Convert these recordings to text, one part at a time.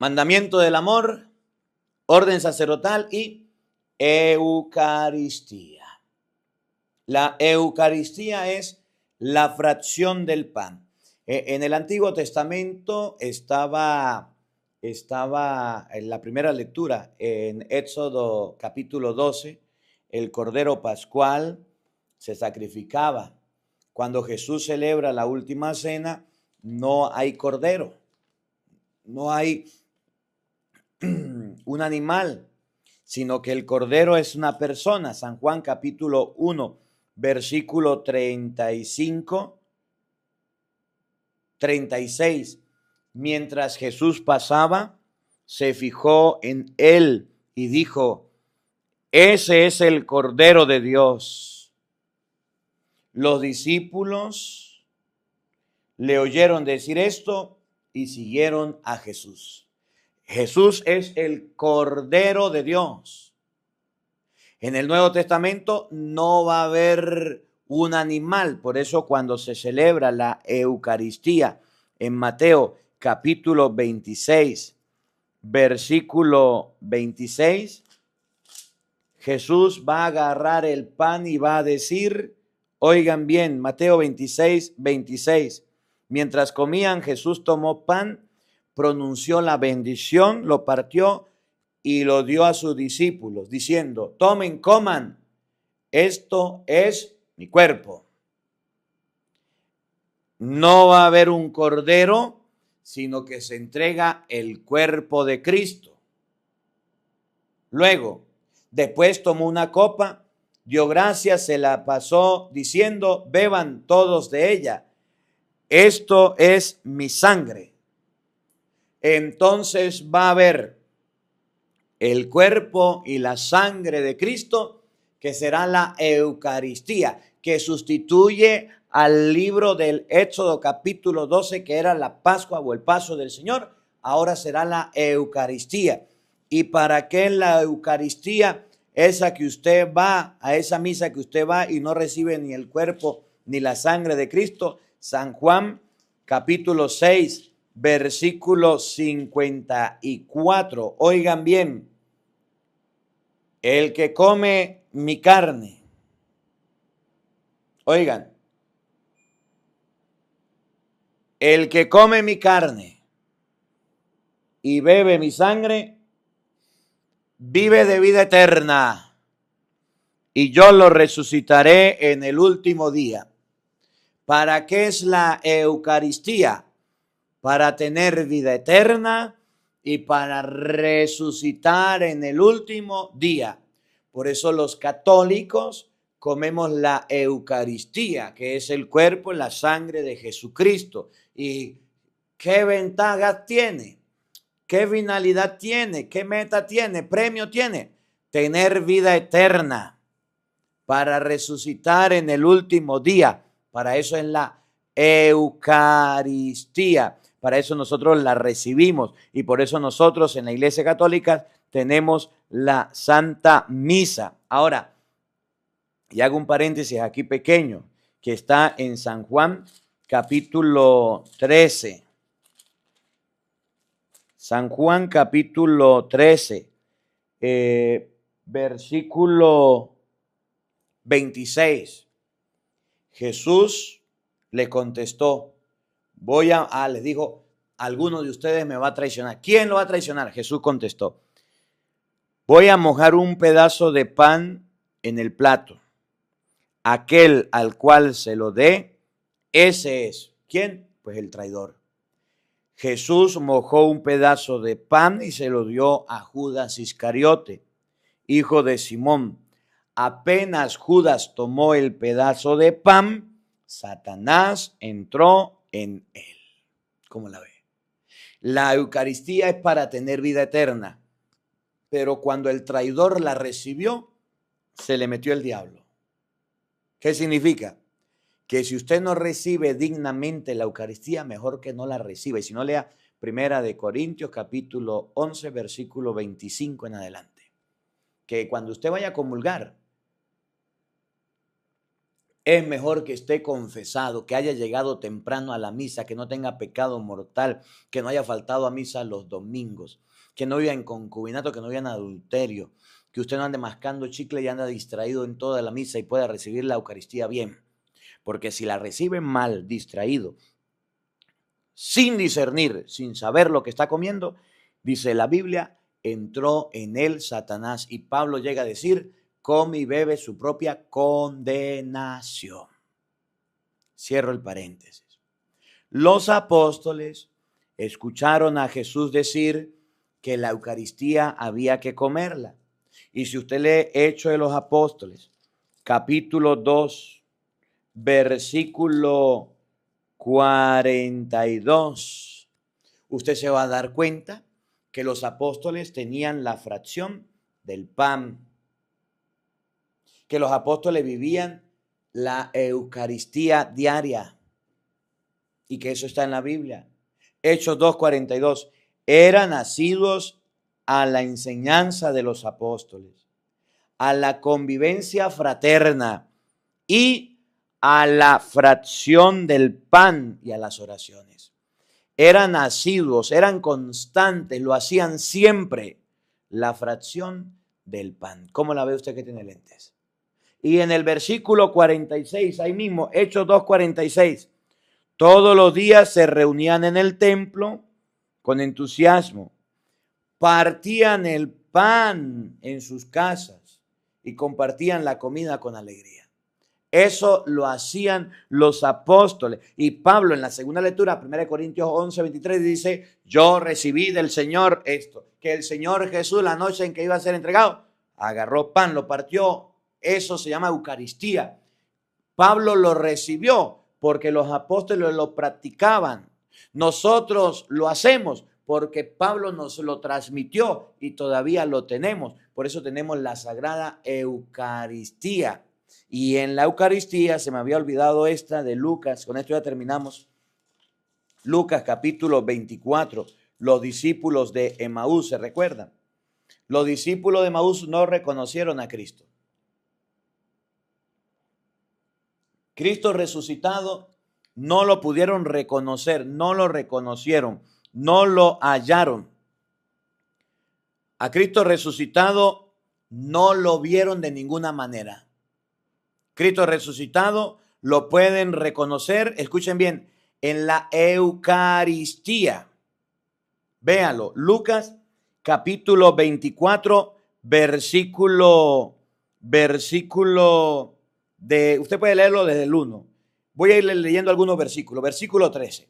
Mandamiento del amor, orden sacerdotal y Eucaristía. La Eucaristía es la fracción del pan. En el Antiguo Testamento estaba en la primera lectura, en Éxodo capítulo 12, el Cordero Pascual se sacrificaba. Cuando Jesús celebra la última cena, no hay cordero, no hay un animal, sino que el cordero es una persona. San Juan capítulo 1, versículo 35, 36. Mientras Jesús pasaba, se fijó en él y dijo: ese es el Cordero de Dios. Los discípulos le oyeron decir esto y siguieron a Jesús. Jesús es el Cordero de Dios. En el Nuevo Testamento no va a haber un animal, por eso cuando se celebra la Eucaristía en Mateo capítulo 26, versículo 26, Jesús va a agarrar el pan y va a decir, oigan bien, Mateo 26, 26, mientras comían, Jesús tomó pan, pronunció la bendición, lo partió y lo dio a sus discípulos, diciendo: tomen, coman, esto es mi cuerpo. No va a haber un cordero, sino que se entrega el cuerpo de Cristo. Luego, después tomó una copa, dio gracias, se la pasó diciendo: beban todos de ella, esto es mi sangre. Entonces va a haber el cuerpo y la sangre de Cristo, que será la Eucaristía, que sustituye al libro del Éxodo capítulo 12, que era la Pascua o el paso del Señor. Ahora será la Eucaristía. ¿Y para qué la Eucaristía? Esa que usted va, a esa misa que usted va y no recibe ni el cuerpo ni la sangre de Cristo. San Juan capítulo 6, versículo 54. Oigan bien: el que come mi carne, oigan, el que come mi carne y bebe mi sangre, vive de vida eterna, y yo lo resucitaré en el último día. ¿Para qué es la Eucaristía? Para tener vida eterna y para resucitar en el último día. Por eso los católicos comemos la Eucaristía, que es el cuerpo y la sangre de Jesucristo. ¿Y qué ventajas tiene? ¿Qué finalidad tiene? ¿Qué meta tiene? ¿Premio tiene? Tener vida eterna para resucitar en el último día. Para eso es la Eucaristía. Para eso nosotros la recibimos y por eso nosotros en la Iglesia Católica tenemos la Santa Misa. Ahora, y hago un paréntesis aquí pequeño, que está en San Juan capítulo 13. San Juan capítulo 13, versículo 26. Jesús le contestó, les dijo, alguno de ustedes me va a traicionar. ¿Quién lo va a traicionar? Jesús contestó, voy a mojar un pedazo de pan en el plato. Aquel al cual se lo dé, ese es. ¿Quién? Pues el traidor. Jesús mojó un pedazo de pan y se lo dio a Judas Iscariote, hijo de Simón. Apenas Judas tomó el pedazo de pan, Satanás entró en él. ¿Cómo la ve? La Eucaristía es para tener vida eterna, pero cuando el traidor la recibió, se le metió el diablo. ¿Qué significa? Que si usted no recibe dignamente la Eucaristía, mejor que no la reciba. Y si no, lea Primera de Corintios capítulo 11, versículo 25 en adelante. Que cuando usted vaya a comulgar, Es mejor que esté confesado, que haya llegado temprano a la misa, que no tenga pecado mortal, que no haya faltado a misa los domingos, que no viva en concubinato, que no viva en adulterio, que usted no ande mascando chicle y anda distraído en toda la misa y pueda recibir la Eucaristía bien. Porque si la recibe mal, distraído, sin discernir, sin saber lo que está comiendo, dice la Biblia, entró en él Satanás. Y Pablo llega a decir, come y bebe su propia condenación. Cierro el paréntesis. Los apóstoles escucharon a Jesús decir que la Eucaristía había que comerla. Y si usted lee Hechos de los Apóstoles, capítulo 2, versículo 42, usted se va a dar cuenta que los apóstoles tenían la fracción del pan, que los apóstoles vivían la Eucaristía diaria y que eso está en la Biblia. Hechos 2:42, eran nacidos a la enseñanza de los apóstoles, a la convivencia fraterna y a la fracción del pan y a las oraciones. Eran asiduos, eran constantes, lo hacían siempre, la fracción del pan. ¿Cómo la ve usted que tiene lentes? Y en el versículo 46, ahí mismo, Hechos 2:46, todos los días se reunían en el templo con entusiasmo, partían el pan en sus casas y compartían la comida con alegría. Eso lo hacían los apóstoles. Y Pablo en la segunda lectura, 1 Corintios 11:23, dice, yo recibí del Señor esto, que el Señor Jesús la noche en que iba a ser entregado, agarró pan, lo partió. Eso se llama Eucaristía. Pablo lo recibió porque los apóstoles lo practicaban. Nosotros lo hacemos porque Pablo nos lo transmitió y todavía lo tenemos. Por eso tenemos la Sagrada Eucaristía. Y en la Eucaristía, se me había olvidado esta de Lucas, con esto ya terminamos. Lucas capítulo 24, los discípulos de Emaús, ¿se recuerdan? Los discípulos de Emaús no reconocieron a Cristo. Cristo resucitado no lo pudieron reconocer, no lo reconocieron, no lo hallaron. A Cristo resucitado no lo vieron de ninguna manera. Cristo resucitado lo pueden reconocer, escuchen bien, en la Eucaristía. Véanlo, Lucas capítulo 24, versículo de, usted puede leerlo desde el 1. Voy a ir leyendo algunos versículos. Versículo 13.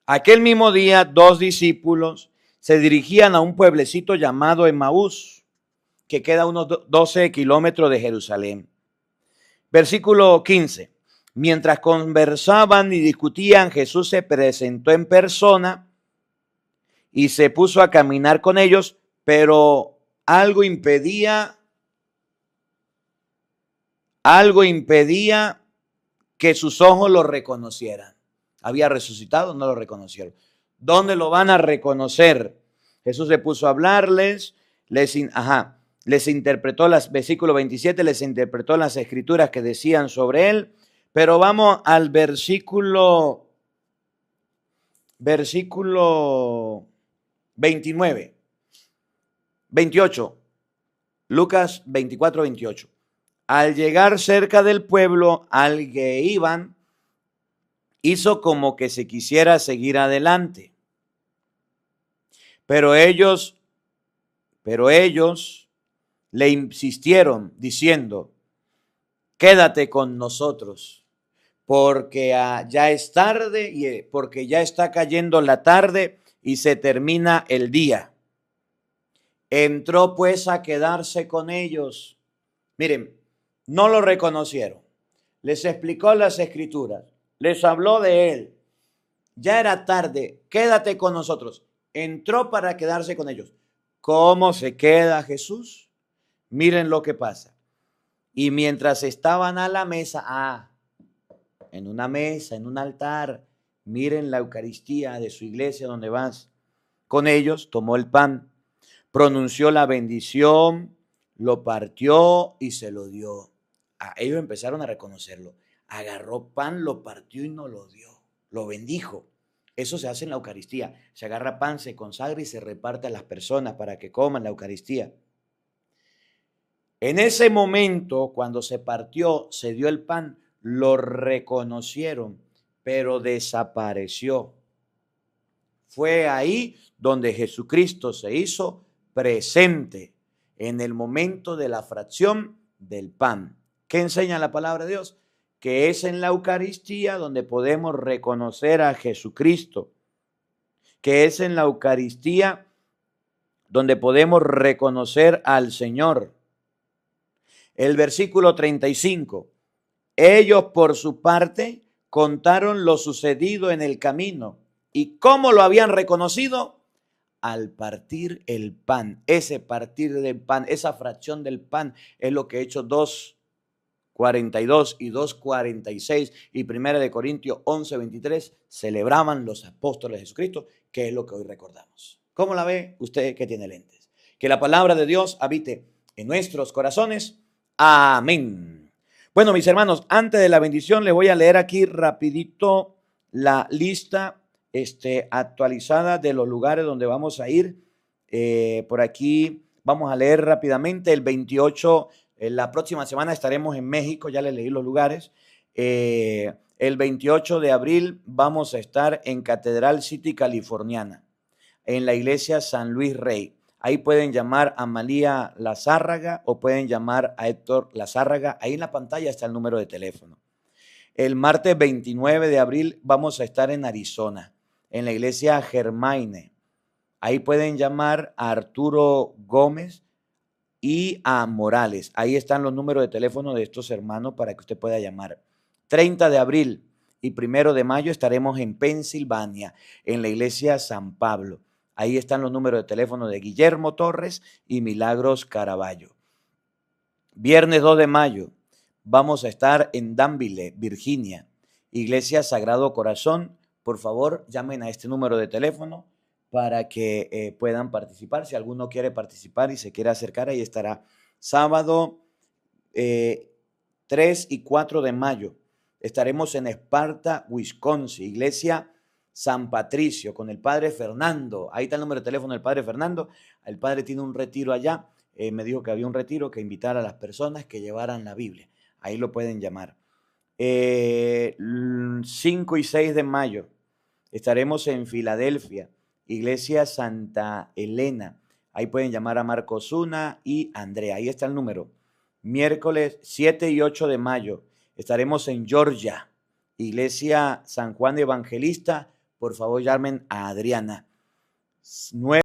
Aquel mismo día, 2 discípulos se dirigían a un pueblecito llamado Emaús, que queda a unos 12 kilómetros de Jerusalén. Versículo 15. Mientras conversaban y discutían, Jesús se presentó en persona y se puso a caminar con ellos, pero algo impedía que sus ojos lo reconocieran. Había resucitado, no lo reconocieron. ¿Dónde lo van a reconocer? Jesús se puso a hablarles, les interpretó versículo 27, les interpretó las escrituras que decían sobre él. Pero vamos al versículo 29, 28, Lucas 24, 28. Al llegar cerca del pueblo al que iban, hizo como que se quisiera seguir adelante. Pero ellos le insistieron diciendo, quédate con nosotros, porque ya es tarde y porque ya está cayendo la tarde y se termina el día. Entró pues a quedarse con ellos. Miren, no lo reconocieron. Les explicó las escrituras. Les habló de él. Ya era tarde. Quédate con nosotros. Entró para quedarse con ellos. ¿Cómo se queda Jesús? Miren lo que pasa. Y mientras estaban a la mesa, en una mesa, en un altar, miren la Eucaristía de su iglesia donde vas con ellos, tomó el pan, pronunció la bendición, lo partió y se lo dio. Ellos empezaron a reconocerlo. agarró pan, lo partió y nos lo dio, lo bendijo. Eso se hace en la Eucaristía. Se agarra pan, se consagra y se reparte a las personas para que coman la Eucaristía. En ese momento, cuando se partió, se dio el pan, lo reconocieron, pero desapareció. Fue ahí donde Jesucristo se hizo presente, en el momento de la fracción del pan. ¿Qué enseña la palabra de Dios? Que es en la Eucaristía donde podemos reconocer a Jesucristo, que es en la Eucaristía donde podemos reconocer al Señor. El versículo 35, ellos por su parte contaron lo sucedido en el camino y cómo lo habían reconocido al partir el pan. Ese partir del pan, esa fracción del pan es lo que Hechos 2:42 y 2:46 y 1 de Corintios 11:23 celebraban los apóstoles de Jesucristo, que es lo que hoy recordamos. ¿Cómo la ve usted que tiene lentes? Que la palabra de Dios habite en nuestros corazones. Amén. Bueno, mis hermanos, antes de la bendición les voy a leer aquí rapidito la lista actualizada de los lugares donde vamos a ir. Por aquí vamos a leer rápidamente el 28. La próxima semana estaremos en México, ya les leí los lugares. El 28 de abril vamos a estar en Catedral City, Californiana, en la iglesia San Luis Rey. Ahí pueden llamar a María Lazárraga o pueden llamar a Héctor Lazárraga. Ahí en la pantalla está el número de teléfono. El martes 29 de abril vamos a estar en Arizona, en la iglesia Germaine. Ahí pueden llamar a Arturo Gómez y a Morales. Ahí están los números de teléfono de estos hermanos para que usted pueda llamar. 30 de abril y 1 de mayo estaremos en Pensilvania, en la iglesia San Pablo. Ahí están los números de teléfono de Guillermo Torres y Milagros Caraballo. Viernes 2 de mayo vamos a estar en Danville, Virginia, iglesia Sagrado Corazón. Por favor, llamen a este número de teléfono para que puedan participar. Si alguno quiere participar y se quiere acercar, ahí estará. Sábado 3 y 4 de mayo estaremos en Esparta, Wisconsin, iglesia San Patricio, con el padre Fernando. Ahí está el número de teléfono del padre Fernando. El padre tiene un retiro allá. Me dijo que había un retiro que invitara a las personas que llevaran la Biblia. Ahí lo pueden llamar. 5 y 6 de mayo estaremos en Filadelfia, iglesia Santa Elena. Ahí pueden llamar a Marcos Zuna y Andrea. Ahí está el número. Miércoles 7 y 8 de mayo estaremos en Georgia, iglesia San Juan Evangelista. Por favor, llamen a Adriana. 9